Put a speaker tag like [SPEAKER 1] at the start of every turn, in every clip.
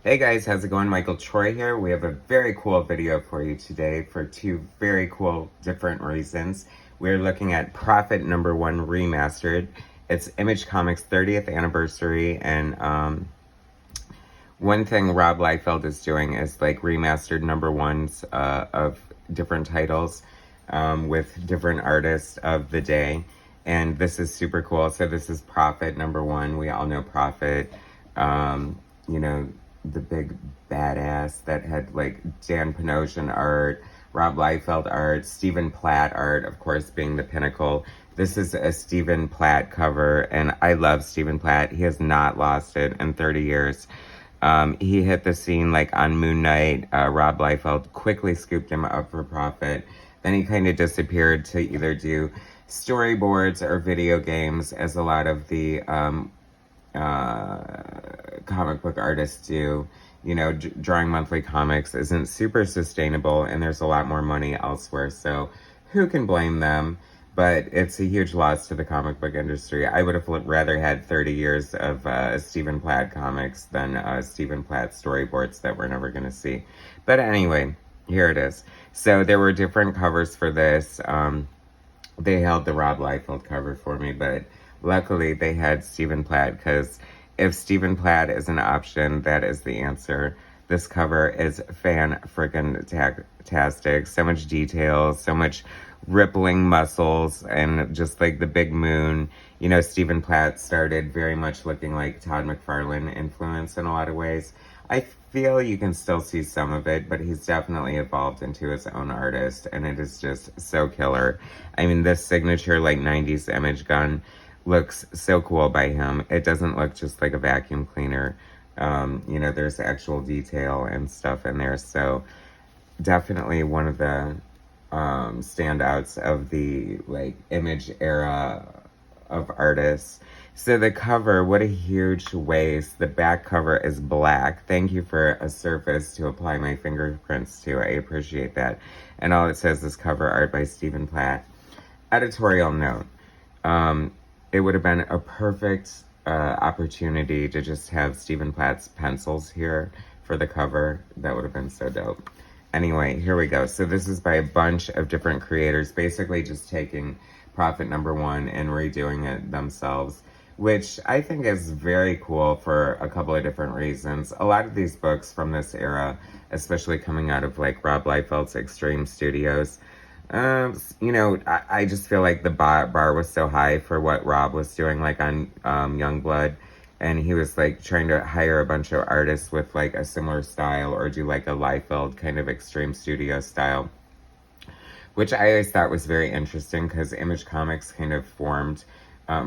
[SPEAKER 1] Hey guys, how's it going? Michael Troy here. We have a very cool video for you today for two very cool different reasons. We're looking at Prophet #1 Remastered. It's Image Comics' 30th anniversary, and one thing Rob Liefeld is doing is like remastered #1s of different titles with different artists of the day. And this is super cool. So this is Prophet #1. We all know Prophet. You know, the big badass that had like Dan Panosian art, Rob Liefeld art, Stephen Platt art, of course, being the pinnacle. This is a Stephen Platt cover, and I love Stephen Platt. He has not lost it in 30 years. He hit the scene like on Moon Knight. Rob Liefeld quickly scooped him up for Prophet. Then he kind of disappeared to either do storyboards or video games, as a lot of the comic book artists do. You know, drawing monthly comics isn't super sustainable, and there's a lot more money elsewhere, so who can blame them? But it's a huge loss to the comic book industry. I would have rather had 30 years of Stephen Platt comics than Stephen Platt storyboards that we're never going to see. But anyway, here it is. So there were different covers for this. They held the Rob Liefeld cover for me, but luckily they had Stephen Platt, because if Stephen Platt is an option, that is the answer. This cover is fan-frickin-tastic. So much detail, so much rippling muscles, and just like the big moon. You know, Stephen Platt started very much looking like Todd McFarlane influence in a lot of ways. I feel you can still see some of it, but he's definitely evolved into his own artist, and it is just so killer. I mean, this signature like 90s image gun looks so cool by him. It doesn't look just like a vacuum cleaner. You know, there's actual detail and stuff in there, so definitely one of the standouts of the like image era of artists. So the cover, what a huge waist. The back cover is black. Thank you for a surface to apply my fingerprints to. I appreciate that. And all it says is cover art by Stephen Platt. Editorial note. It would have been a perfect opportunity to just have Stephen Platt's pencils here for the cover. That would have been so dope. Anyway, here we go. So this is by a bunch of different creators, basically just taking Prophet #1 and redoing it themselves, which I think is very cool for a couple of different reasons. A lot of these books from this era, especially coming out of like Rob Liefeld's Extreme Studios, you know, I just feel like the bar was so high for what Rob was doing, like on Youngblood, and he was like trying to hire a bunch of artists with like a similar style, or do like a Liefeld kind of Extreme Studio style, which I always thought was very interesting, because Image Comics kind of formed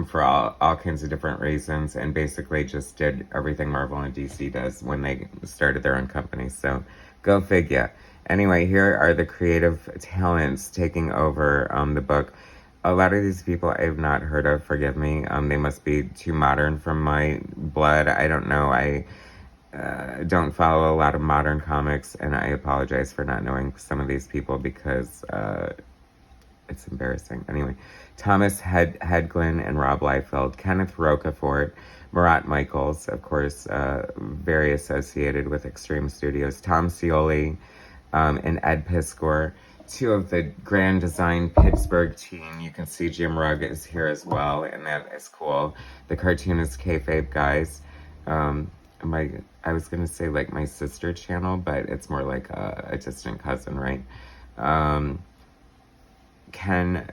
[SPEAKER 1] for all kinds of different reasons, and basically just did everything Marvel and DC does when they started their own company. So go figure. Anyway, here are the creative talents taking over the book. A lot of these people I have not heard of, forgive me. They must be too modern for my blood. I don't know. I don't follow a lot of modern comics, and I apologize for not knowing some of these people, because it's embarrassing. Anyway, Thomas Hedglin and Rob Liefeld, Kenneth Rocafort, Maraud Michaels, of course, very associated with Extreme Studios, Tom Scioli, and Ed Piskor, two of the Grand Design Pittsburgh team. You can see Jim Rugg is here as well, and that is cool. The cartoonist Kayfabe guys. I was gonna say like my sister channel, but it's more like a distant cousin, right? Ken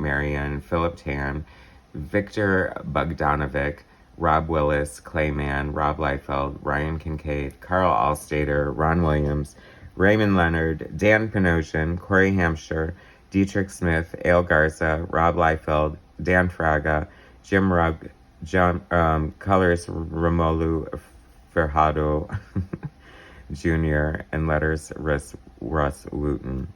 [SPEAKER 1] Marion, Philip Tan, Victor Bogdanovic, Rob Willis, Clayman, Rob Liefeld, Ryan Kincaid, Carl Allstater, Ron Williams, Raymond Leonard, Dan Panosian, Corey Hampshire, Dietrich Smith, Ale Garza, Rob Liefeld, Dan Fraga, Jim Rugg, colors Romolu Ferhado Jr., and letters Russ Wooten.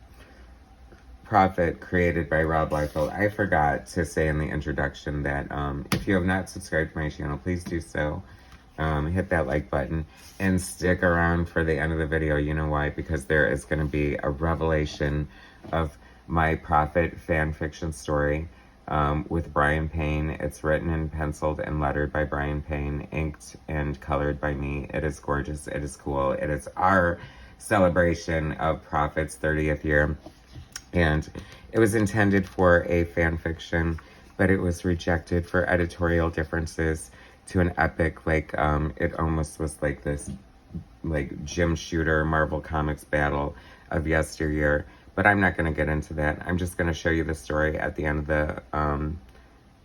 [SPEAKER 1] Prophet, created by Rob Liefeld. I forgot to say in the introduction that if you have not subscribed to my channel, please do so. Hit that like button and stick around for the end of the video. You know why? Because there is going to be a revelation of my Prophet fan fiction story. with Brian Payne. It's written and penciled and lettered by Brian Payne, inked and colored by me. It is gorgeous. It is cool. It is our celebration of Prophet's 30th year. And it was intended for a fan fiction, but it was rejected for editorial differences to an epic, like, it almost was like this, like, Jim Shooter Marvel Comics battle of yesteryear. But I'm not going to get into that. I'm just going to show you the story at the end of the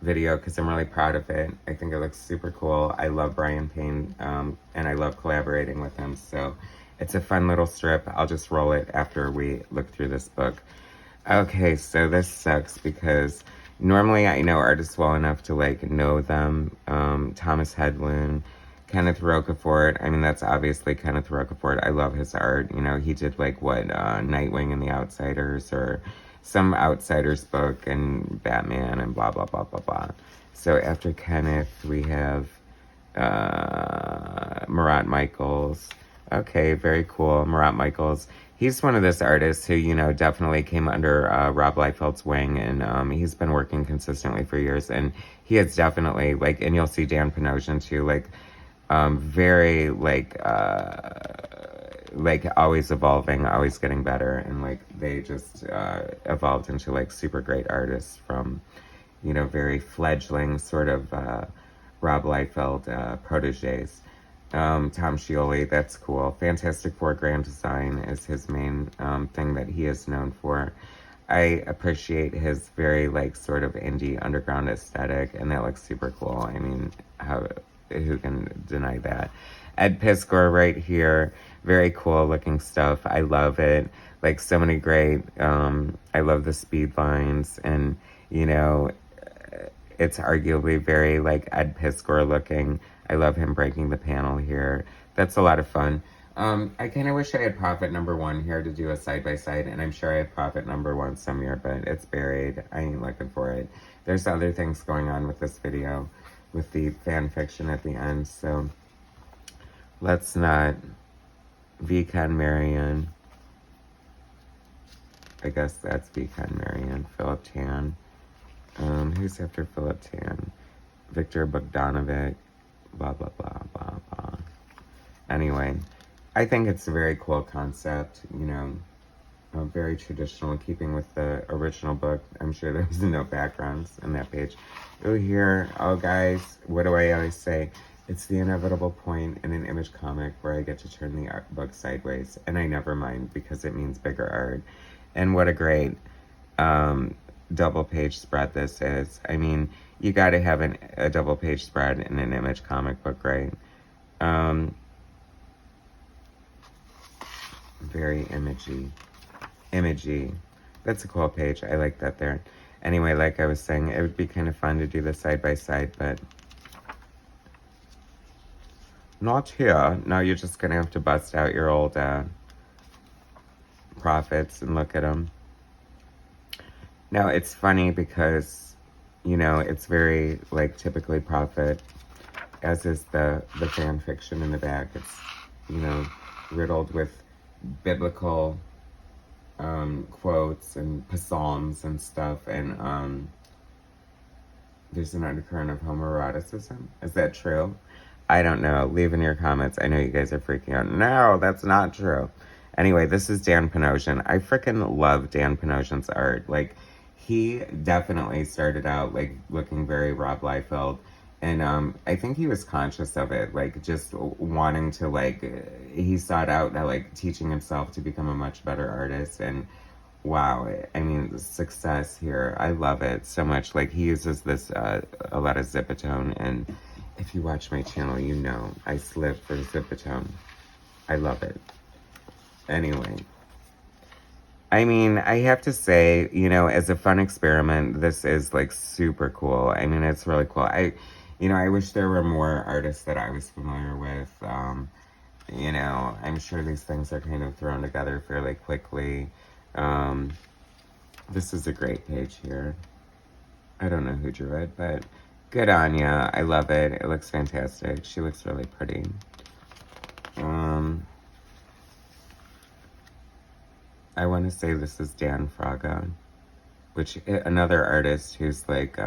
[SPEAKER 1] video because I'm really proud of it. I think it looks super cool. I love Brian Payne, and I love collaborating with him. So it's a fun little strip. I'll just roll it after we look through this book. Okay, so this sucks because normally I know artists well enough to, like, know them. Thomas Hedlund, Kenneth Rocafort. I mean, that's obviously Kenneth Rocafort. I love his art. You know, he did, like, what, Nightwing and the Outsiders, or some Outsiders book, and Batman, and blah, blah, blah, blah, blah. So after Kenneth, we have Maraud Michaels. Okay, very cool. Maraud Michaels. He's one of those artists who, you know, definitely came under Rob Liefeld's wing, and he's been working consistently for years, and he has definitely, like, and you'll see Dan Panosian too, like, very, like, always evolving, always getting better, and, like, they just evolved into, like, super great artists from, you know, very fledgling sort of Rob Liefeld proteges. Tom Scioli, that's cool. Fantastic Four Grand Design is his main thing that he is known for. I appreciate his very, like, sort of indie underground aesthetic, and that looks super cool. I mean, who can deny that? Ed Piskor right here, very cool looking stuff. I love it. Like, so many great, I love the speed lines, and, you know, it's arguably very, like, Ed Piskor looking. I love him breaking the panel here. That's a lot of fun. I kind of wish I had Prophet #1 here to do a side-by-side, and I'm sure I have Prophet #1 somewhere, but it's buried. I ain't looking for it. There's other things going on with this video, with the fan fiction at the end, so let's not. Vikan Marion. I guess that's Vikan Marion. Philip Tan. Who's after Philip Tan? Victor Bogdanovic. Blah, blah, blah, blah, blah. Anyway, I think it's a very cool concept, you know, very traditional, keeping with the original book. I'm sure there's no backgrounds in that page. Oh, here, oh, guys, what do I always say? It's the inevitable point in an Image comic where I get to turn the art book sideways, and I never mind because it means bigger art. And what a great double page spread this is. I mean, you got to have a double page spread in an Image comic book, right? Very imagey. That's a cool page. I like that there. Anyway, like I was saying, it would be kind of fun to do this side by side, but not here. Now you're just gonna have to bust out your old Prophets and look at them. Now it's funny because, you know, it's very, like, typically Prophet, as is the fan fiction in the back. It's, you know, riddled with biblical quotes and psalms and stuff, and there's an undercurrent of homoeroticism. Is that true? I don't know. Leave in your comments. I know you guys are freaking out. No, that's not true. Anyway, this is Dan Panosian. I freaking love Dan Panosian's art. Like, he definitely started out, like, looking very Rob Liefeld. And I think he was conscious of it, like, just wanting to, like, he sought out, like, teaching himself to become a much better artist. And wow, I mean, the success here, I love it so much. Like, he uses this, a lot of Zipatone, and if you watch my channel, you know I live for Zipatone. I love it. Anyway, I mean, I have to say, you know, as a fun experiment, this is, like, super cool. I mean, it's really cool. You know, I wish there were more artists that I was familiar with. You know, I'm sure these things are kind of thrown together fairly quickly. This is a great page here. I don't know who drew it, but good on ya. I love it. It looks fantastic. She looks really pretty. I want to say this is Dan Fraga. which another artist who's like,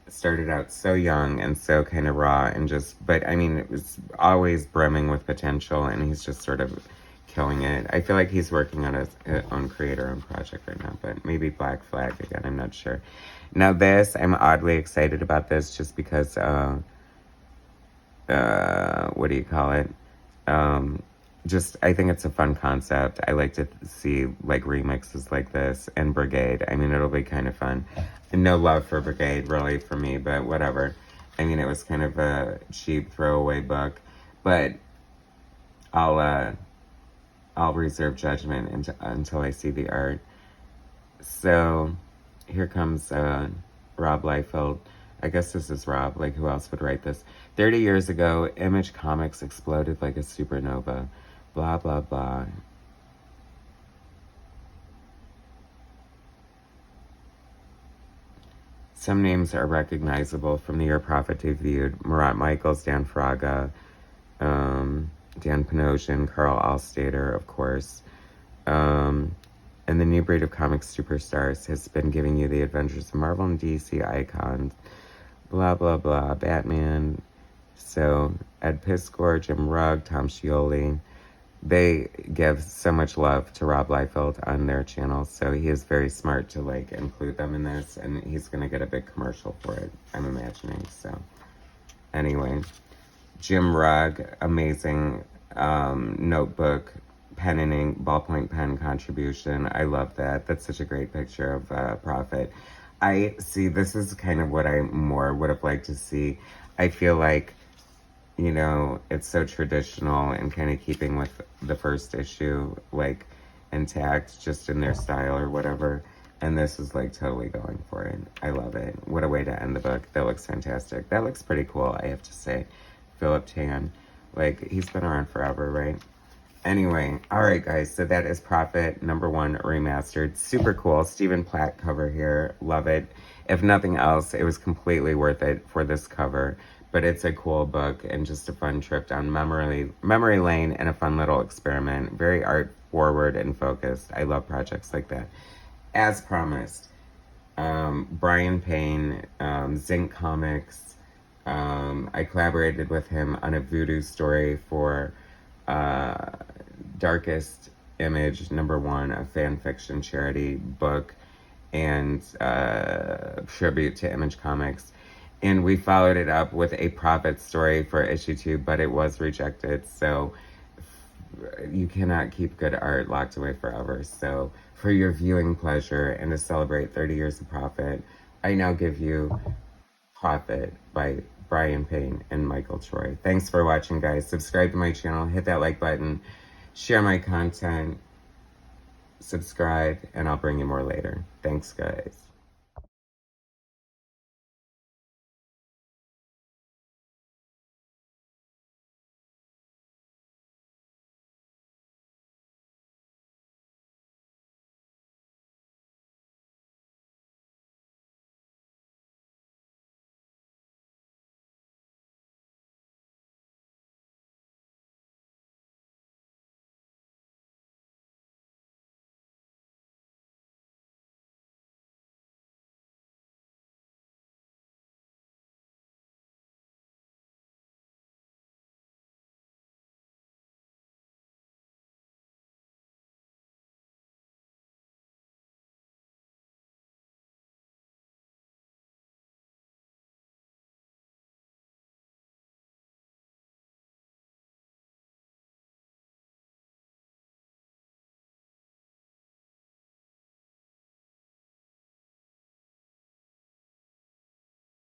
[SPEAKER 1] started out so young and so kind of raw and just, but I mean, it was always brimming with potential, and he's just sort of killing it. I feel like he's working on his own creator-owned project right now, but maybe Black Flag again, I'm not sure. Now this, I'm oddly excited about this just because, what do you call it? Just, I think it's a fun concept. I like to see, like, remixes like this, and Brigade. I mean, it'll be kind of fun. No love for Brigade, really, for me, but whatever. I mean, it was kind of a cheap throwaway book, but I'll reserve judgment until I see the art. So, here comes Rob Liefeld. I guess this is Rob, like, who else would write this? 30 years ago, Image Comics exploded like a supernova. Blah, blah, blah. Some names are recognizable from the year Prophet debuted. Maraud Michaels, Dan Fraga, Dan Panosian, Carl Allstater, of course. And the new breed of comics superstars has been giving you the adventures of Marvel and DC icons. Blah, blah, blah. Batman. So, Ed Piskor, Jim Rugg, Tom Scioli. They give so much love to Rob Liefeld on their channel, so he is very smart to, like, include them in this, and he's going to get a big commercial for it, I'm imagining. So, anyway, Jim Rugg, amazing notebook, pen and ink, ballpoint pen contribution. I love that. That's such a great picture of Prophet. I see, this is kind of what I more would have liked to see. I feel like, you know, it's so traditional and kind of keeping with the first issue, like, intact, just in their style or whatever. And this is, like, totally going for it. I love it. What a way to end the book. That looks fantastic. That looks pretty cool, I have to say. Philip Tan. Like, he's been around forever, right? Anyway, all right, guys. So that is Prophet #1 Remastered. Super cool. Stephen Platt cover here. Love it. If nothing else, it was completely worth it for this cover. But it's a cool book and just a fun trip down memory lane and a fun little experiment. Very art forward and focused. I love projects like that. As promised, Brian Payne, Zinc Comics. I collaborated with him on a voodoo story for Darkest Image #1, a fan fiction charity book and tribute to Image Comics. And we followed it up with a Prophet story for issue 2, but it was rejected. So you cannot keep good art locked away forever. So for your viewing pleasure and to celebrate 30 years of Prophet, I now give you Prophet by Brian Payne and Michael Troy. Thanks for watching, guys. Subscribe to my channel. Hit that like button. Share my content. Subscribe, and I'll bring you more later. Thanks, guys.